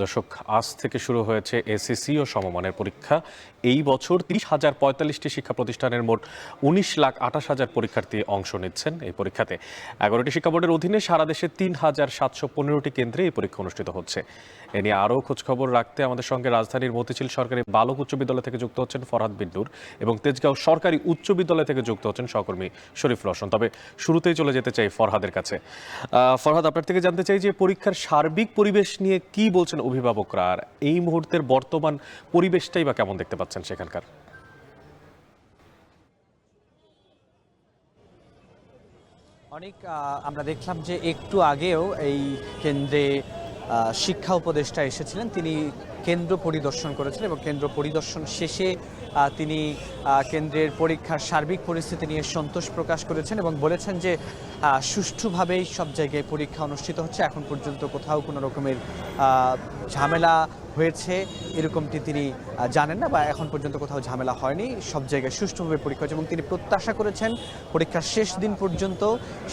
দর্শক, আজ থেকে শুরু হয়েছে এসএসসি ও সমমানের পরীক্ষা। এই বছর ৩০,০৪৫টি শিক্ষা প্রতিষ্ঠানের মোট ১৯,২৮,০০০ পরীক্ষার্থী অংশ নিচ্ছেন এই পরীক্ষাতে। ১১টি শিক্ষা বোর্ডের অধীনে সারা দেশে ৩,৭১৫টি কেন্দ্রে এই পরীক্ষা অনুষ্ঠিত হচ্ছে। এ নিয়ে আরও খোঁজখবর রাখতে আমাদের সঙ্গে রাজধানীর মতিঝিল সরকারি বালক উচ্চ বিদ্যালয় থেকে যুক্ত হচ্ছেন ফরহাদ বিন্নুর এবং তেজগাঁও সরকারি উচ্চ বিদ্যালয় থেকে যুক্ত হচ্ছেন সহকর্মী শরীফ রওশন। তবে শুরুতেই চলে যেতে চাই ফরহাদের কাছে। ফরহাদ, আপনার থেকে জানতে চাই যে পরীক্ষার সার্বিক পরিবেশ নিয়ে কি বলছেন অভিভাবকরা, আর এই মুহূর্তের বর্তমান পরিবেশটাই বা কেমন দেখতে পাচ্ছেন সেখানকার? অনেক আমরা দেখলাম যে একটু আগেও এই কেন্দ্রে শিক্ষা উপদেষ্টা এসেছিলেন। তিনি কেন্দ্র পরিদর্শন করেছেন এবং কেন্দ্র পরিদর্শন শেষে তিনি কেন্দ্রের পরীক্ষার সার্বিক পরিস্থিতি নিয়ে সন্তোষ প্রকাশ করেছেন এবং বলেছেন যে সুষ্ঠুভাবেই সব জায়গায় পরীক্ষা অনুষ্ঠিত হচ্ছে। এখন পর্যন্ত কোথাও কোনো রকমের ঝামেলা হয়েছে এরকমটি তিনি জানেন না, বা এখন পর্যন্ত কোথাও ঝামেলা হয়নি, সব জায়গায় সুষ্ঠুভাবে পরীক্ষা হচ্ছে এবং তিনি প্রত্যাশা করেছেন পরীক্ষার শেষ দিন পর্যন্ত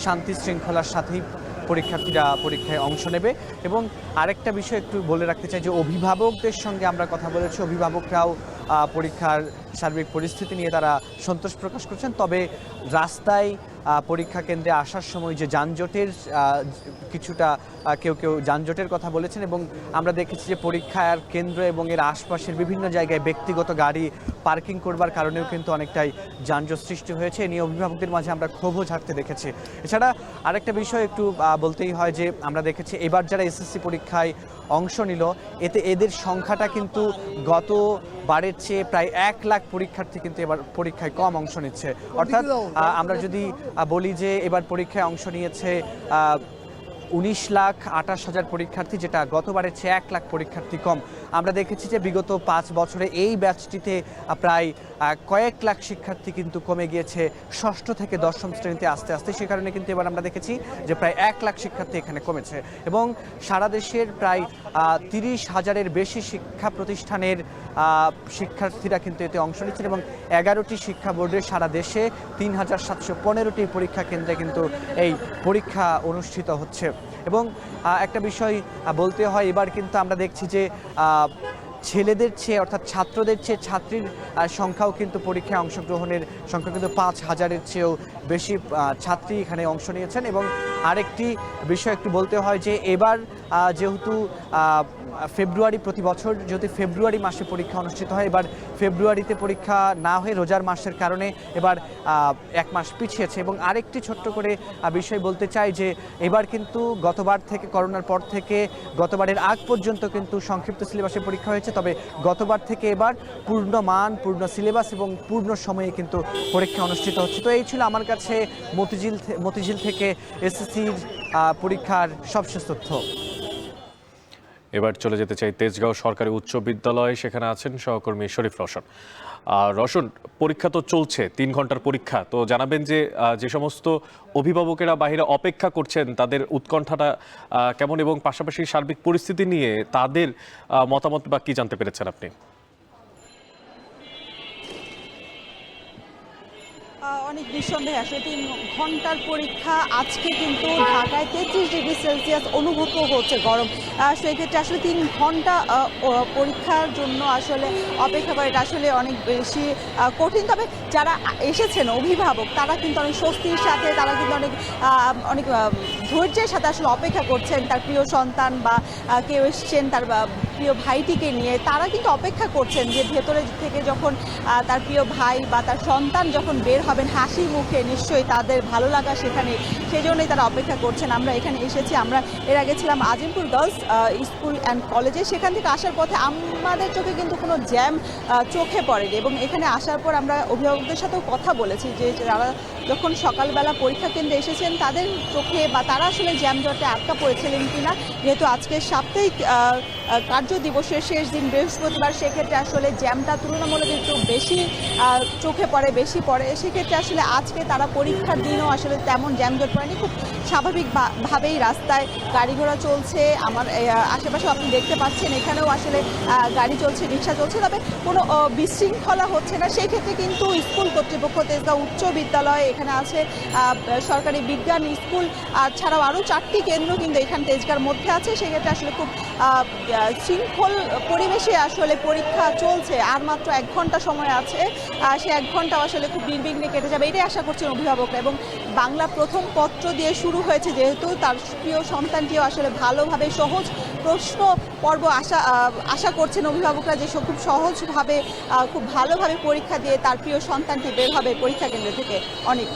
শান্তি শৃঙ্খলার সাথেই পরীক্ষার্থীরা পরীক্ষায় অংশ নেবে। এবং আরেকটা বিষয় একটু বলে রাখতে চাই যে অভিভাবকদের সঙ্গে আমরা কথা বলেছি, অভিভাবকরাও পরীক্ষার সার্বিক পরিস্থিতি নিয়ে তারা সন্তোষ প্রকাশ করছেন। তবে রাস্তায় পরীক্ষা কেন্দ্রে আসার সময় যে যানজটের কিছুটা কেউ কেউ যানজটের কথা বলেছেন এবং আমরা দেখেছি যে পরীক্ষার কেন্দ্র এবং এর আশপাশের বিভিন্ন জায়গায় ব্যক্তিগত গাড়ি পার্কিং করবার কারণেও কিন্তু অনেকটাই যানজট সৃষ্টি হয়েছে। এ নিয়ে অভিভাবকদের মাঝে আমরা ক্ষোভও ঝাড়তে দেখেছি। এছাড়া আরেকটা বিষয় একটু বলতেই হয় যে আমরা দেখেছি এবার যারা এসএসসি পরীক্ষায় অংশ নিল, এতে এদের সংখ্যাটা কিন্তু গতবারের চেয়ে প্রায় ১ লাখ পরীক্ষার্থী কিন্তু এবার পরীক্ষায় কম অংশ নিচ্ছে। অর্থাৎ আমরা যদি বলি যে এবার পরীক্ষায় অংশ নিয়েছে ১৯,২৮,০০০ পরীক্ষার্থী, যেটা গতবারের চেয়ে ১ লাখ পরীক্ষার্থী কম। আমরা দেখেছি যে বিগত ৫ বছরে এই ব্যাচটিতে প্রায় কয়েক লাখ শিক্ষার্থী কিন্তু কমে গিয়েছে ষষ্ঠ থেকে দশম শ্রেণীতে আস্তে আস্তে। সে কারণে কিন্তু এবার আমরা দেখেছি যে প্রায় ১ লাখ শিক্ষার্থী এখানে কমেছে এবং সারা দেশের প্রায় ৩০,০০০-এর বেশি শিক্ষা প্রতিষ্ঠানের শিক্ষার্থীরা কিন্তু এতে অংশ নিচ্ছেন এবং ১১টি শিক্ষা বোর্ডের সারা দেশে ৩,৭১৫টি পরীক্ষা কেন্দ্রে কিন্তু এই পরীক্ষা অনুষ্ঠিত হচ্ছে। এবং একটা বিষয় বলতে হয়, এবার কিন্তু আমরা দেখছি যে ছেলেদের চেয়ে অর্থাৎ ছাত্রদের চেয়ে ছাত্রীর সংখ্যাও কিন্তু পরীক্ষায় অংশগ্রহণের সংখ্যা কিন্তু ৫,০০০-এর চেয়েও বেশি ছাত্রী এখানে অংশ নিয়েছেন। এবং আরেকটি বিষয় একটু বলতে হয় যে এবার যেহেতু ফেব্রুয়ারি, প্রতি বছর যেহেতু ফেব্রুয়ারি মাসে পরীক্ষা অনুষ্ঠিত হয়, এবার ফেব্রুয়ারিতে পরীক্ষা না হয়ে রোজার মাসের কারণে এবার ১ মাস পিছিয়েছে। এবং আরেকটি ছোট্ট করে বিষয় বলতে চাই যে এবার কিন্তু গতবার থেকে, করোনার পর থেকে গতবারের আগ পর্যন্ত কিন্তু সংক্ষিপ্ত সিলেবাসে পরীক্ষা হয়েছে, তবে গতবার থেকে এবার পূর্ণ মান, পূর্ণ সিলেবাস এবং পূর্ণ সময়ে কিন্তু পরীক্ষা অনুষ্ঠিত হচ্ছে। তো এই ছিল আমার কাছে মতিঝিল থেকে এসএসসির পরীক্ষার সবশেষ তথ্য। এবার চলে যেতে চাই তেজগাঁও সরকারি উচ্চ বিদ্যালয়, সেখানে আছেন সহকর্মী শরীফ রওশন। রওশন, পরীক্ষা তো চলছে, ৩ ঘন্টার পরীক্ষা, তো জানাবেন যে যে সমস্ত অভিভাবকেরা বাইরে অপেক্ষা করছেন তাদের উৎকণ্ঠাটা কেমন এবং পাশাপাশি সার্বিক পরিস্থিতি নিয়ে তাদের মতামত বা কি জানতে পেরেছেন আপনি? অনেক নিঃসন্দেহে আসলে ৩ ঘন্টার পরীক্ষা। আজকে কিন্তু ঢাকায় ৩৩ ডিগ্রি সেলসিয়াস অনুভূত হচ্ছে গরম। সেক্ষেত্রে আসলে ৩ ঘন্টা পরীক্ষার জন্য আসলে অপেক্ষা করা, এটা আসলে অনেক বেশি কঠিন। তবে যারা এসেছেন অভিভাবক, তারা কিন্তু অনেক স্বস্তির সাথে, তারা কিন্তু অনেক ধৈর্যের সাথে আসলে অপেক্ষা করছেন তার প্রিয় সন্তান বা কেউ এসছেন তার প্রিয় ভাইটিকে নিয়ে, তারা কিন্তু অপেক্ষা করছেন যে ভেতরে থেকে যখন তার প্রিয় ভাই বা তার সন্তান যখন বের হবেন হাসি মুখে, নিশ্চয়ই তাদের ভালো লাগা সেখানে, সেই জন্যই তারা অপেক্ষা করছেন। আমরা এখানে এসেছি, আমরা এর আগে ছিলাম আজিমপুর গার্লস স্কুল অ্যান্ড কলেজে, সেখান থেকে আসার পথে আমাদের চোখে কিন্তু কোনো জ্যাম চোখে পড়েনি এবং এখানে আসার পর আমরা অভিভাবকদের সাথেও কথা বলেছি যে যারা যখন সকালবেলা পরীক্ষা কেন্দ্রে এসেছেন তাদের চোখে বা তারা আসলে জ্যামজটে আটকা পড়েছিলেন কিনা, যেহেতু আজকে সাপ্তাহিক কার্য দিবসের শেষ দিন বৃহস্পতিবার, সেক্ষেত্রে আসলে জ্যামটা তুলনামূলক একটু বেশি চোখে পড়ে, বেশি পড়ে। সেক্ষেত্রে আসলে আজকে তারা পরীক্ষার দিনও আসলে তেমন জ্যামজট পড়েনি, খুব স্বাভাবিকভাবেই রাস্তায় গাড়ি ঘোড়া চলছে। আমার আশেপাশে আপনি দেখতে পাচ্ছেন এখানেও আসলে গাড়ি চলছে, রিক্সা চলছে, তবে কোনো বিশৃঙ্খলা হচ্ছে না। সেই ক্ষেত্রে কিন্তু স্কুল কর্তৃপক্ষ, তেজগাঁও উচ্চ বিদ্যালয়, এখানে আছে সরকারি বিজ্ঞান স্কুল, ছাড়াও আরও 4টি কেন্দ্র কিন্তু এখানে তেজগাঁর মধ্যে আছে। সেক্ষেত্রে আসলে খুব শৃঙ্খল পরিবেশে আসলে পরীক্ষা চলছে, আর মাত্র 1 ঘন্টা সময় আছে, সে 1 ঘন্টা আসলে খুব নির্বিঘ্নে কেটে যাবে এটাই আশা করছেন অভিভাবকরা। এবং বাংলা প্রথম পত্র দিয়ে শুরু হয়েছে, যেহেতু তার প্রিয় সন্তানটিও আসলে ভালোভাবে সহজ প্রশ্ন পর্ব আশা করছেন অভিভাবকরা যে খুব সহজভাবে খুব ভালোভাবে পরীক্ষা দিয়ে তার প্রিয় সন্তানটি বের হবে পরীক্ষা কেন্দ্র থেকে। অনেক